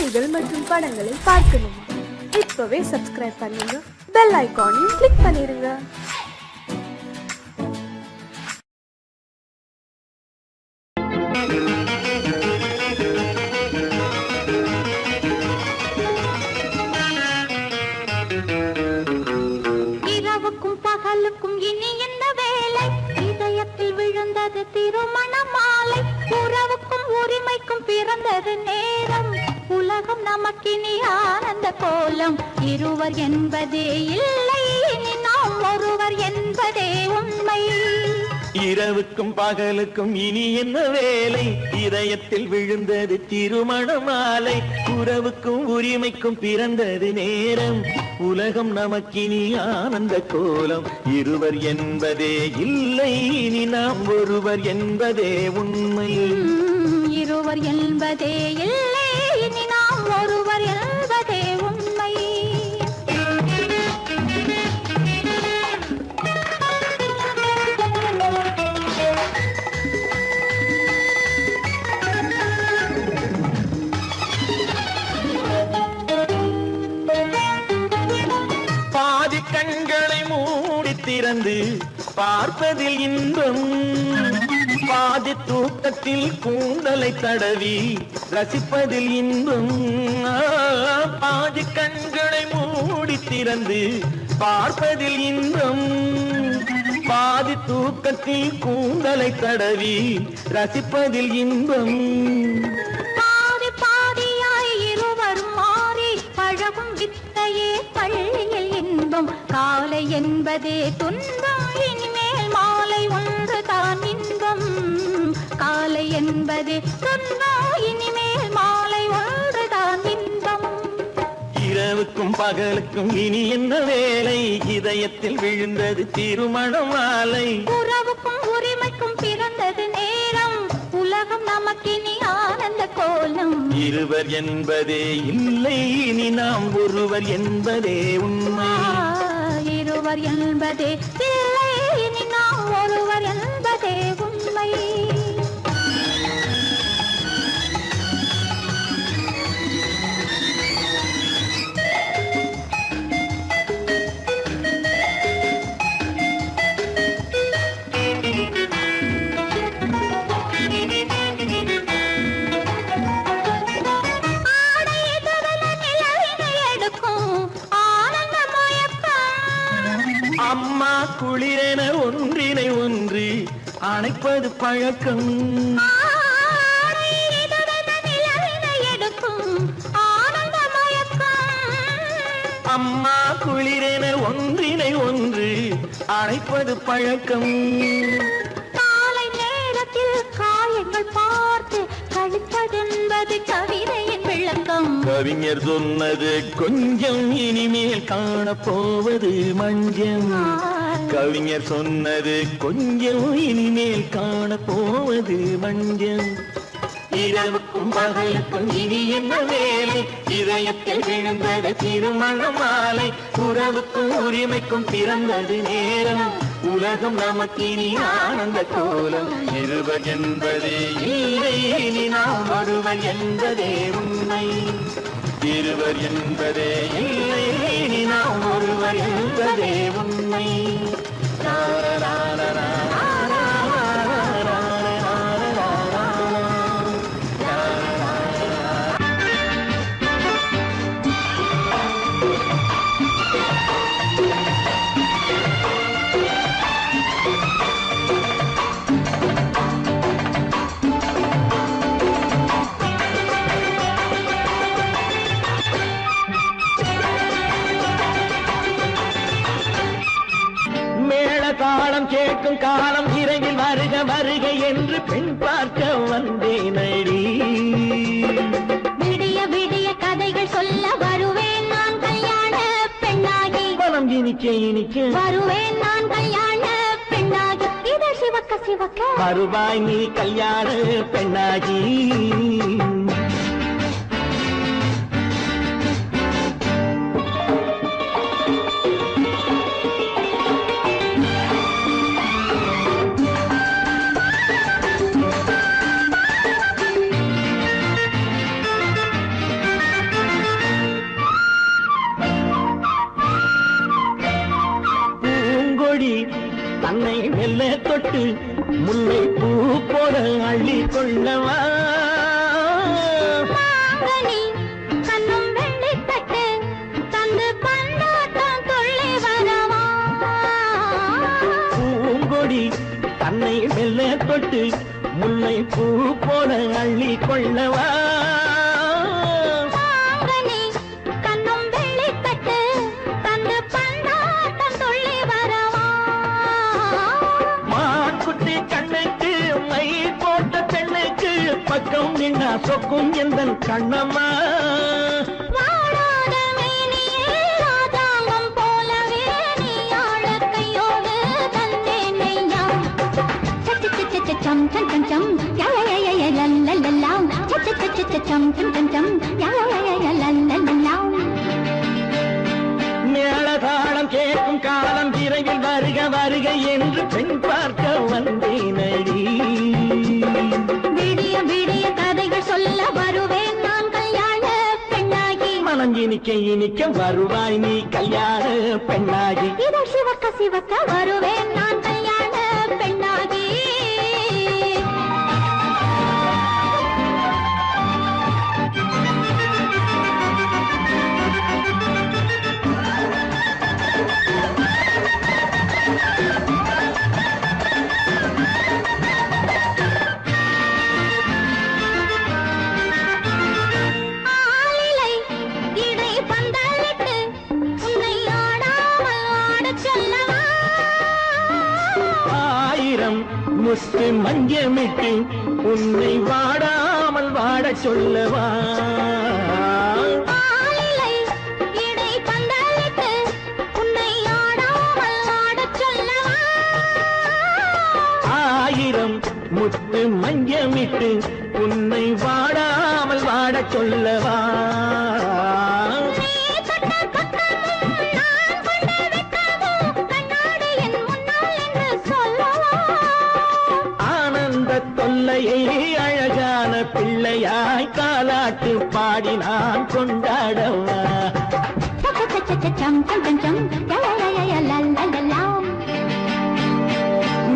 செய்திகள் மற்றும் படங்களை பார்க்கணுமா? இப்பவே சப்ஸ்கிரைப் பண்ணுங்க, பெல் ஐகானையும் கிளிக் பண்ணிருங்க. இரவுக்கும் பகலுக்கும் இனி என்ன வேலை? இதயத்தில் விழுந்தது திருமண மாலை. உறவுக்கும் உரிமைக்கும் பிறந்தது நேரம். உலகம் நமக்கினி ஆனந்த கோலம். இருவர் என்பதே இல்லை, இனி நாம் ஒருவர் என்பதே உண்மை. இரவுக்கும் பகலுக்கும் இனி என்ன வேலை? இதயத்தில் விழுந்தது திருமண மாலை. உறவுக்கும் உரிமைக்கும் பிறந்தது நேரம். உலகம் நமக்கினி ஆனந்த கோலம். இருவர் என்பதே இல்லை, இனி நாம் ஒருவர் என்பதே உண்மை. இருவர் என்பதே இல்லை, இனி நாம் ஒருவர் என்பதே உண்மை. பாதி கண்களை மூடி திறந்து பார்ப்பதில் இன்பம். பாதி தூக்கத்தில் கூந்தலை தடவி ரசிப்பதில் இன்பம். பாதி கண்களை மூடி திறந்து பார்ப்பதில் இன்பம். பாதி தூக்கத்தில் கூந்தலை தடவி ரசிப்பதில் இன்பம். பாதி பாதியாய் இருவர் மாறி பழகும் வித்தையே பள்ளியில் இன்பம். காலை என்பதே துன்பம், இனிமேல் மாலை ஒன்று தான் இன்பம். காலை என்பதே துன்பம், இனிமேல் மாலை ஒன்று தான் இன்பம். இரவுக்கும் பகலுக்கும் இனி என்ன வேலை? இதயத்தில் விழுந்தது திருமண மாலை. உறவுக்கும் உரிமைக்கும் பிறந்தது நேரம். உலகம் நமக்கினி ஆனந்த கோலம். இருவர் என்பதே இல்லை, இனி நாம் ஒருவர் என்பதே உண்மை. இருவர் என்பதே இல்லை, இனி நாம் ஒருவர் என்பதே உண்மை. அம்மா குளிரென ஒன்றினை ஒன்று அணைப்பது பழக்கம். அம்மா குளிரென ஒன்றினை ஒன்று அணைப்பது பழக்கம். காலை நேரத்தில் காயங்கள் பார்த்து கழிப்பதென்பது கவிதையின் விளக்கம். கவிஞர் சொன்னது கொஞ்சம், இனிமேல் காணப்போவது மஞ்சம். கவிஞர் சொன்னது கொஞ்சம், இனிமேல் காணப்போவது மஞ்சம். இரவுக்கும் பகலுக்கும் இனி என்ன வேலை? இதயத்தில் விழுந்தது திருமண மாலை. உறவுக்கும் உரிமைக்கும் பிறந்தது நேரம். உலகம் நமக்கினி ஆனந்த கோலம். இருவர் என்பதே இல்லை, இனி நாம் ஒருவர் என்பதே உண்மை. இருவர் என்பதே இல்லை, இனி நாம் ஒருவர் என்பதே உண்மை. தாளம் கேட்கும் காலம் இறையில் வருக வருக என்று பெண் பார்க்க வந்தேன் அடி. விடிய விடிய கதைகள் சொல்ல வருவேன் நான் கல்யாண பெண்ணாகி. மனம் இனிக்க இனிக்க வருவேன் நான் கல்யாண பெண்ணாகி. இது சிவக்க சிவக்க வருவாய் நீ கல்யாண பெண்ணாகி. தொட்டு முல்லை பூ போல அள்ளி கொள்ளவா மாங்கனி கண்ணும் வெள்ளி தட்டு தந்து பந்தாட்டம் துள்ளி வரவா பூங்கொடி தன்னை மெல்ல தொட்டு முல்லை பூ போல அள்ளி கொள்ளவா மாங்கனி கண்ணும் வெள்ளி தட்டு தந்து பந்தாட்டம் துள்ளி வரவா மாக்குட்டி கண்ணுக்கு மை போட்ட பெண்ணுக்கு பக்கம் நின்னா சொக்கும் எந்தன் கண்ணம்மா வாழாத மேனியே ராஜாங்கம் போலவே நீ ஆழ கையோடு தந்தேன் நெய்யா சம் சம் சம் சம் யா யா யா யா லல்லல்லா சம் சம் சம் சம் யா யா யா யா லல்லல்லா மேளதாளம் கேட்கும் காலம் விரைவில் வருக வருக என்று பெண் பார்க்க வந்தேனடி விடிய விடிய கதைகள் சொல்ல வருவேன் நான் கல்யாண பெண்ணாகி மனம் இனிக்க இனிக்க வருவாய் நீ கல்யாண பெண்ணாகி இதழ் சிவக்க சிவக்க வருவேன் நான் கல்யாண பெண்ணாகி ஆலிலை இடை பந்தலிட்டு உன்னை ஆடாமல் ஆடச் சொல்லவா ஆயிரம் முத்து மஞ்சமிட்டு உன்னை வாடாமல் வாடச் சொல்லவா ஆலிலை இடை பந்தலிட்டு உன்னை ஆடாமல் ஆடச் சொல்லவா ஆயிரம் முத்து மஞ்சமிட்டு உன்னை வாடாமல் வாடச் சொல்லவா நீ தொட்ட பக்கமும் நான் கொண்ட வெட்கமும் கண்ணாடி என் முன்னால் என்று சொல்லவா ஆனந்த தொல்லையை அழகான பிள்ளையாய் காலாட்டு பாடி நான் கொண்டாடவா சம் சம் சம் சம் யா யா யா யா லல்லல்லா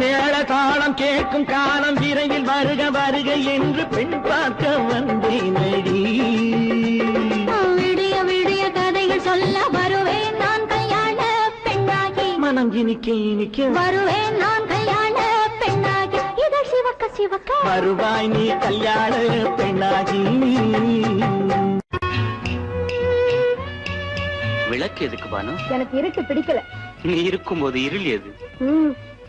மேள தாளம் கேட்கும் காலம் விரைவில் வருக வருக என்று பெண் பார்க்க வந்தேனடி விடிய விடிய கதைகள் சொல்ல வருவேன் நான் கல்யாண பெண்ணாகி மனம் இனிக்க இனிக்க வருவேன் நான் கல்யாண பெண்ணாகி இதழ் சிவக்க சிவக்க வருவாய் நீ கல்யாண பெண்ணாகி விளக்கு எதுக்கு பானு? எனக்கு இருட்டு பிடிக்கல. நீ இருக்கும்போது இருள் எது?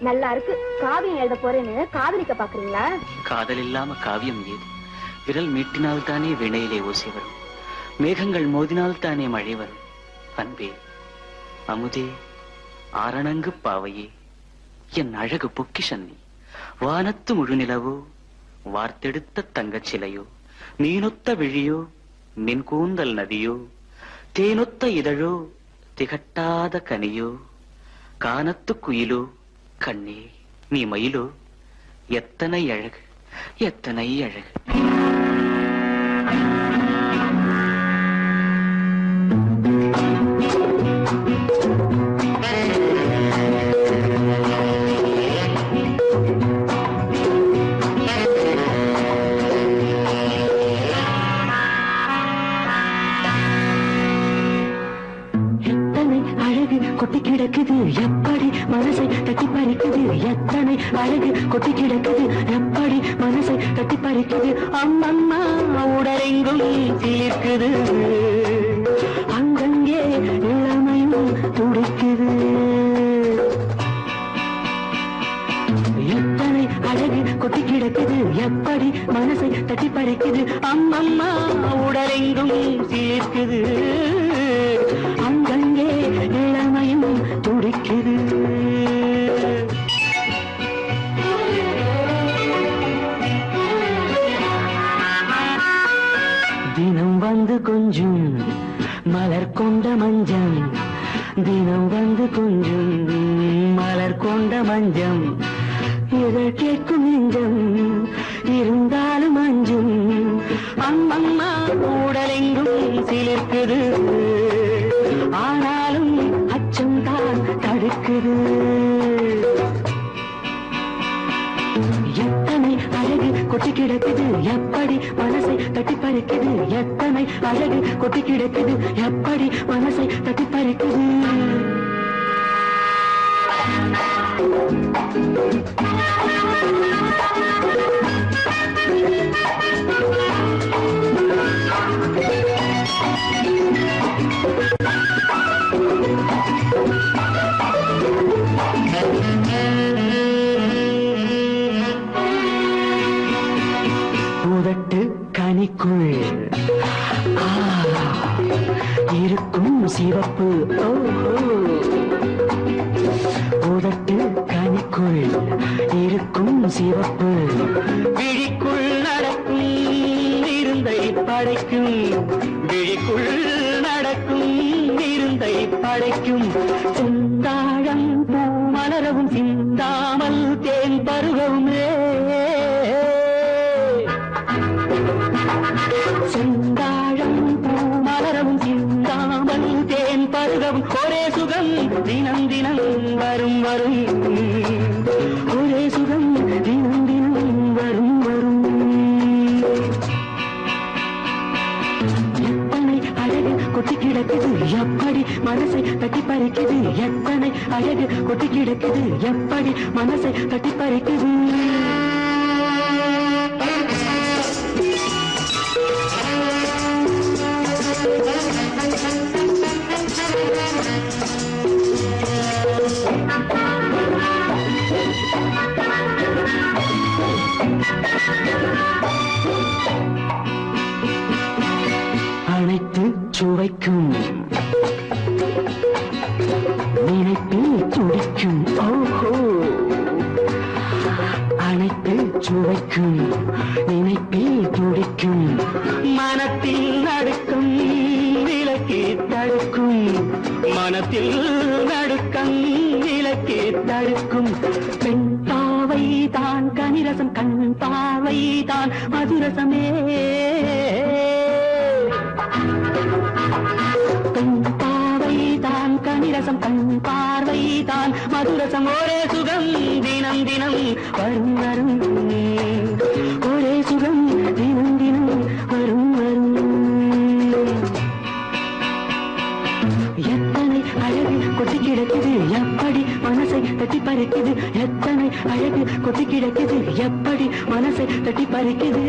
நல்லா இருக்கு. காவியம் எழுத போறேன்னு காதலிக்க பாக்குறீங்களா? காதல் இல்லாம காவியம் ஏது? விரல் மீட்டினால் தானே வினையிலே ஓசை வரும், மேகங்கள் மோதினால் தானே மழை வரும். அன்பே, அமுதே, ஆரணங்கு பாவையே, என் அழகு பொக்கிஷன்னி, வானத்து முழுநிலவோ, வார்த்தெடுத்த தங்கச் சிலையோ, மீனொத்த விழியோ, நின் கூந்தல் நதியோ, தேனொத்த இதழோ, திகட்டாத கனியோ, கானத்து குயிலோ, கண்ணே நீ மயிலோ, எத்தனை அழகு, எத்தனை அழகு. கொட்டி கிடக்குது எப்படி மனசை தட்டி பறிக்குது, எத்தனை அழகு கொட்டி கிடக்குது எப்படி மனசை தட்டி பறிக்குது. அம்மம்மா உடலெங்கும் சிலிர்க்குது, அங்கங்கே இளமையும் துடிக்குது. எத்தனை அழகு கொட்டி கிடக்குது எப்படி மனசை தட்டி பறிக்குது. அம்மம்மா உடலெங்கும் சிலிர்க்குது, அங்கங்கே இளமையும் துடிக்குது. தினம் வந்து கொஞ்சம் மலர் கொண்ட மஞ்சம், தினம் வந்து கொஞ்சம் மலர் கொண்ட மஞ்சம், இதழ் கேட்கும் நெஞ்சம் இருந்தாலும் அஞ்சும். அம்மம்மா உடலெங்கும் சிலிர்க்குது, ஆனாலும் அச்சம் தான் தடுக்குது. கிடக்குது எப்படி மனசை தட்டி பறிக்குது எத்தனை அழகு கொட்டி கிடக்குது எப்படி மனசை தட்டி பறிக்குது கனிக்குள் இருக்கும் சிவப்பு உதட்டு கனிக்குள் இருக்கும் சிவப்பு விழிக்குள் நடக்கும் இருந்தை படைக்கும் விழிக்குள் நடக்கும் இருந்தை படைக்கும் செந்தாழம் பூ மலரவும் சிந்தாமல் தேன் பருகவும் செந்தாழம் பூ மலரவும் சிந்தாமல் தேன் பருகவும் ஒரே சுகம் தினம் தினம் வரும் வரும் ஒரே சுகம் தினம் தினம் வரும் வரும் எத்தனை அழகு கொட்டி கிடக்குது எப்படி மனசை தட்டி பறிக்குது எத்தனை அழகு கொட்டி கிடக்குது எப்படி மனசை தட்டி பறிக்குது அனைத்து சுவைக்கும் நினைப்பில் துடிக்கும் ஓஹோ அனைத்து சுவைக்கும் நினைப்பில் துடிக்கும் மனத்தில் நடுக்கும் விலக்கி தடுக்கும் மனத்தில் நடுக்கம் விலக்கி தடுக்கும் பெண் பாவை தான் கனிரசம் கண் பாவை தான் மதுரசமே பெண் பாவை தான் கனிரசம் கண் பார்வை தான் மதுரசம் ஒரே சுகம் தினம் தினம் வரும் வரும் ஒரே சுகம் தினம் தினம் வரும் வரும் எத்தனை அழகு கொட்டி கிடக்குது எப்படி மனசை தட்டி பறிக்குது எத்தனை அழகு கொட்டி கிடக்குது எப்படி மனசை தட்டி பறிக்குது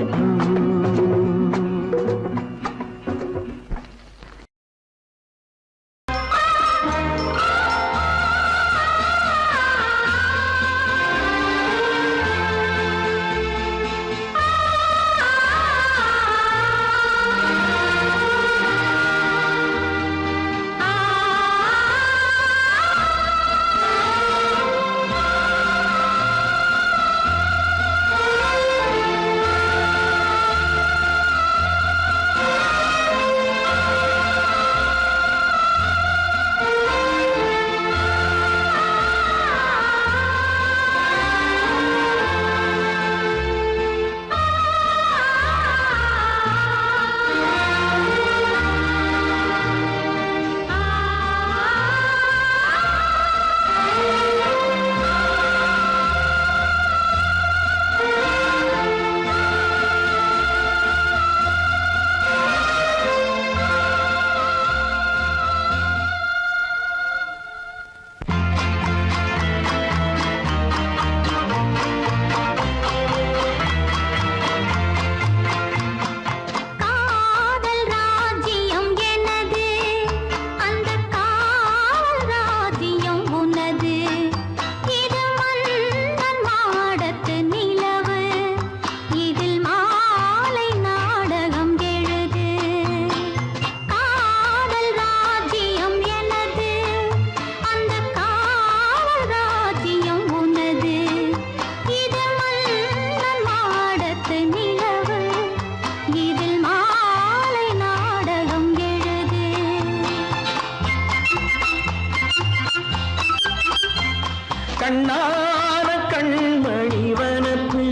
கண்ணான கண்மணி வனப்பு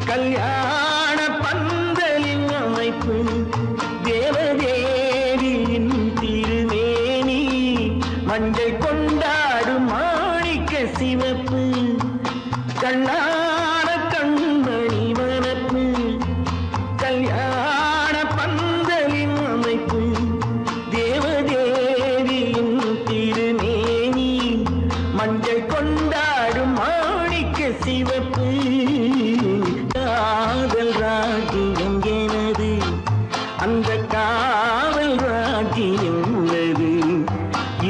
கல்யாண பந்தலின் அமைப்பு தேவதேவியின் திருமேனி மஞ்சள் கொண்டாடும் மாணிக்க சிவப்பு கண்ணான கண்மணி வனப்பு காவல் ராஜ்யம் உள்ளது.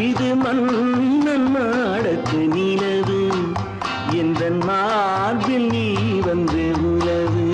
இது மன்னன் மாடத்து நிலவு, எந்த மார்பில் நீ வந்து உலவு.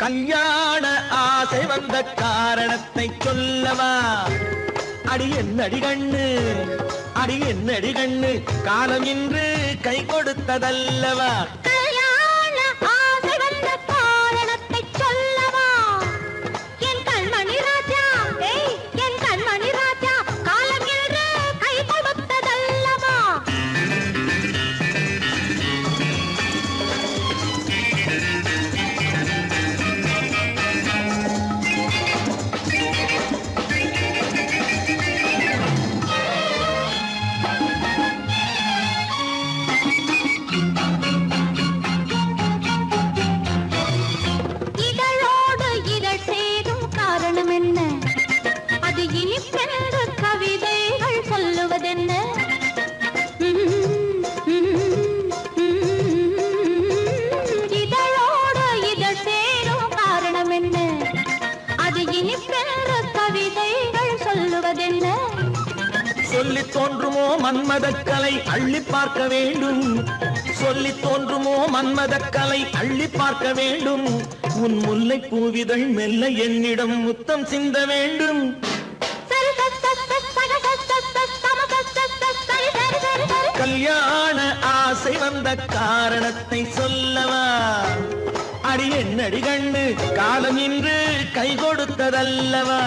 கல்யாண ஆசை வந்த காரணத்தை சொல்லவா? அடி என்னடி கண்ணு, அடி என்னடி கண்ணு, காலம் இன்று கை கொடுத்ததல்லவா? கல்யாண ஆசை வந்த காரணத்தை சொல்லவா? என் கண்மணி ராஜா, என் கண்மணி ராஜா, காலம் இன்று கை கொடுத்ததல்லவா? சொல்லி தோன்றுமோ மன்மதக்கலை அள்ளி பார்க்க வேண்டும், சொல்லி தோன்றுமோ மன்மதக்கலை அள்ளி பார்க்க வேண்டும். உன் முல்லை பூவிதழ் மெல்ல என்னிடம் முத்தம் சிந்த வேண்டும். வந்த காரணத்தை சொல்லவா? அடி என்னடி கண்ணு காலம் இன்று கை கொடுத்ததல்லவா?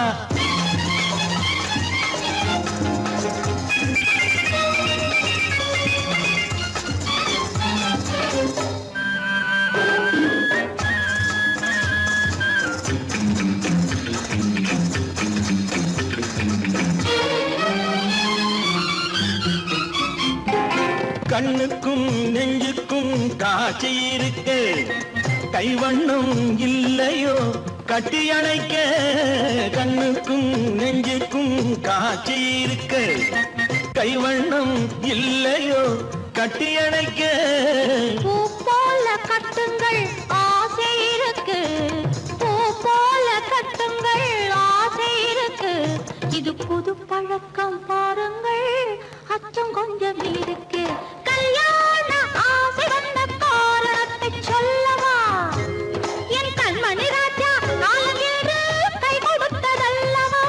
கண்ணுக்கும் நெஞ்சுக்கும் காட்சி இருக்கு, கைவண்ணம் இல்லையோ கட்டி அணைக்க? கண்ணுக்கும் நெஞ்சுக்கும் காட்சி இருக்கு, கைவண்ணம் இல்லையோ கட்டி அணைக்க? பூ போல கட்டுங்கள் ஆசை இருக்கு, பூ போல கட்டுங்கள் ஆசை இருக்கு. இது புது பழக்கம் பாருங்கள், அச்சம் கொஞ்சம் இருக்கு. கல்யாண ஆசை வந்த காரணத்தை சொல்லவா? என் கண்மணி ராஜா காலம் என்று கை கொடுத்ததல்லவா?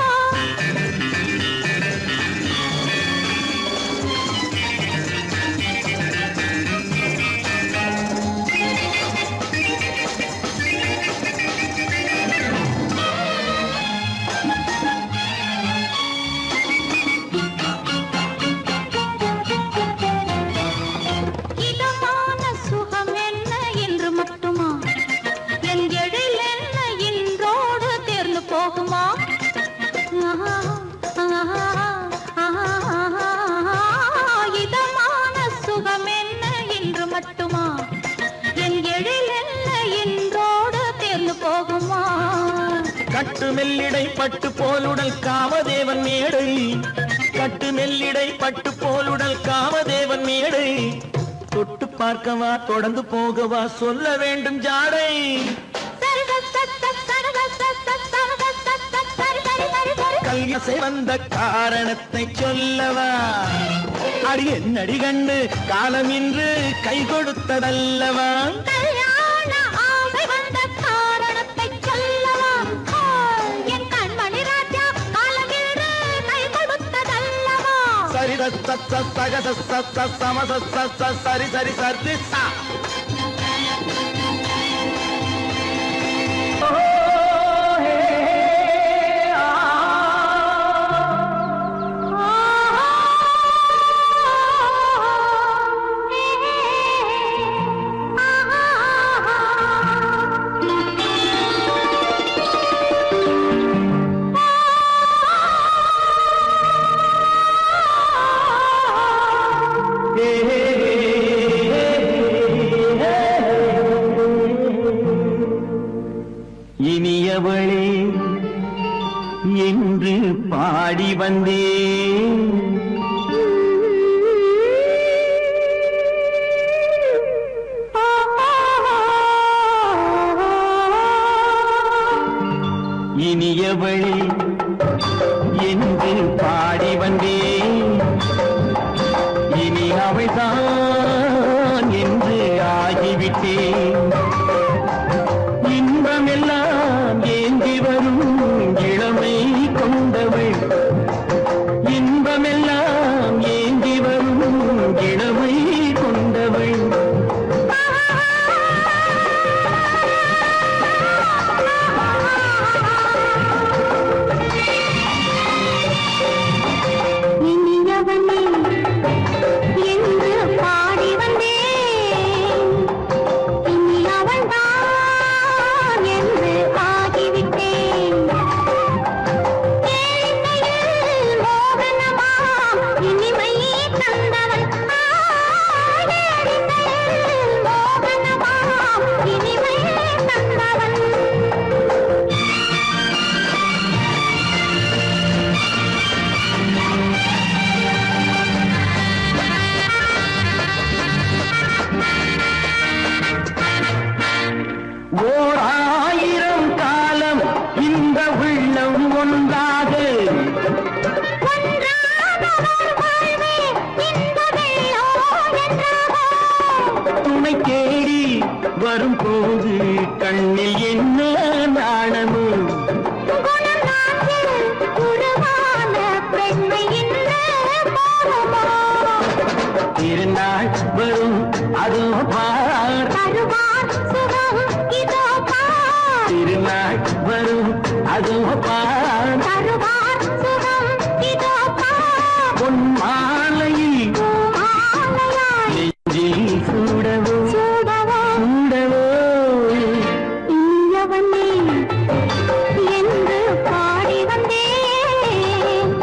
இதமான சுகம் என்ன என்று மட்டுமா? என் எழில் என்ன இன்றோடு தேர்ந்து போகுமா? இதமான சுகம் என்ன என்று மட்டுமா? என் எழில் என்ன இன்றோடு தேர்ந்து போகுமா? கட்டு மெல்லிடை பட்டு போலுடல் காமதேவன் மேடை, கட்டு மெல்லிடை பட்டு போலுடல் காமதேவன் மேடை. தொட்டு பார்க்கவா தொடர்ந்து போகவா சொல்ல வேண்டும் ஜாடை? கல்யாசை வந்த காரணத்தை சொல்லவா? அடி என்னடி கண்டு காலம் இன்று கை கொடுத்ததல்லவா? கல்யாண ஆசை வந்த காரணத்தை சொல்லவா? என் கண்மணி ராஜா காலம் என்று கை கொடுத்ததல்லவா? சரி சக சம சரி சரி சரி சா. இனியவளே என்று பாடி வந்தேன், இனியவளே என்று பாடி வந்தேன். இனி அவள்தான் என்று ஆகிவிட்டேன். இன்பமெல்லாம் ஏந்தி வரும் இளமை கொண்டவள், இன்பமெல்லாம் ஏந்தி வரும் இளமை கொண்டவள். இனியவனே என்று பாடி வந்தேன், இனி அவள்தான் என்று ஆகிவிட்டேன். ஏழையில் மோகனமாம் இனிமை தந்தவன், ஏழையில் மோகனமாம் இனிமை தந்தவன். ஓர் ஆயிரம் காலம் இந்த உள்ளம் ஒன்றாக, துணை தேடி வரும்போது கண்ணில் என்ன நாணமோ? திருநாள் வரும் அதோ பார் தருவார் சுகம் இதோ பார் திருநாள் வரும் அதோ பார் தருவார் சுகம் இதோ பார் பொன் மாலையில் மாலையாய் நெஞ்சில் சூடவோ சூடவோ சூடவோ இயவனே என்று பாடி வந்தேன்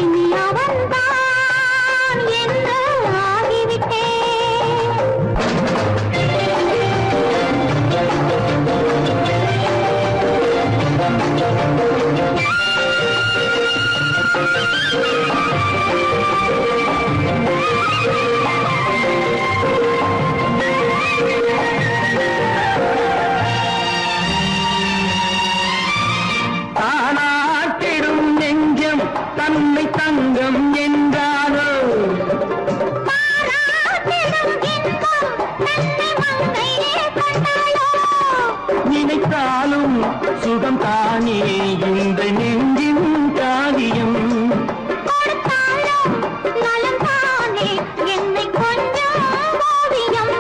இனி அவன்தான் என்று ஆகிவிட்டேன் தானாட்டிடும் நெஞ்சம் தன்னை தங்கம் என்றாரோ பாராட்டிடும் இன்பம் தன்னை மங்கையே கண்டாளோ நினைத்தாலும் சுகம் தானே இந்த நெஞ்சின் காரியம் கொடுத்தாலும் நலம் தானே என்னை கொஞ்சம் ஓவியம்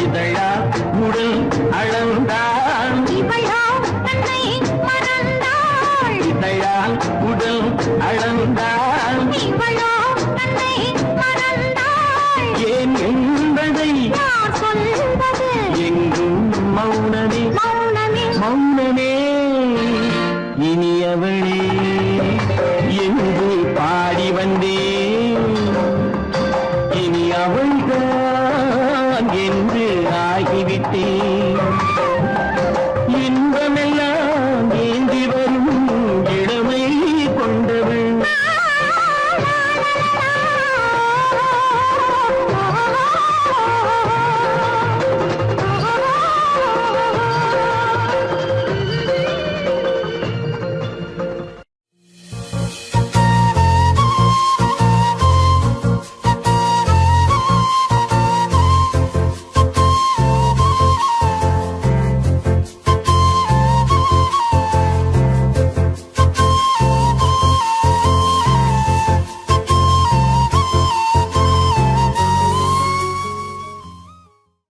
இதழா உடல் அளந்தான் இவளோ தன்னை மறந்தாள் இதழால் உடல் அளந்தான் இவளோ தன்னை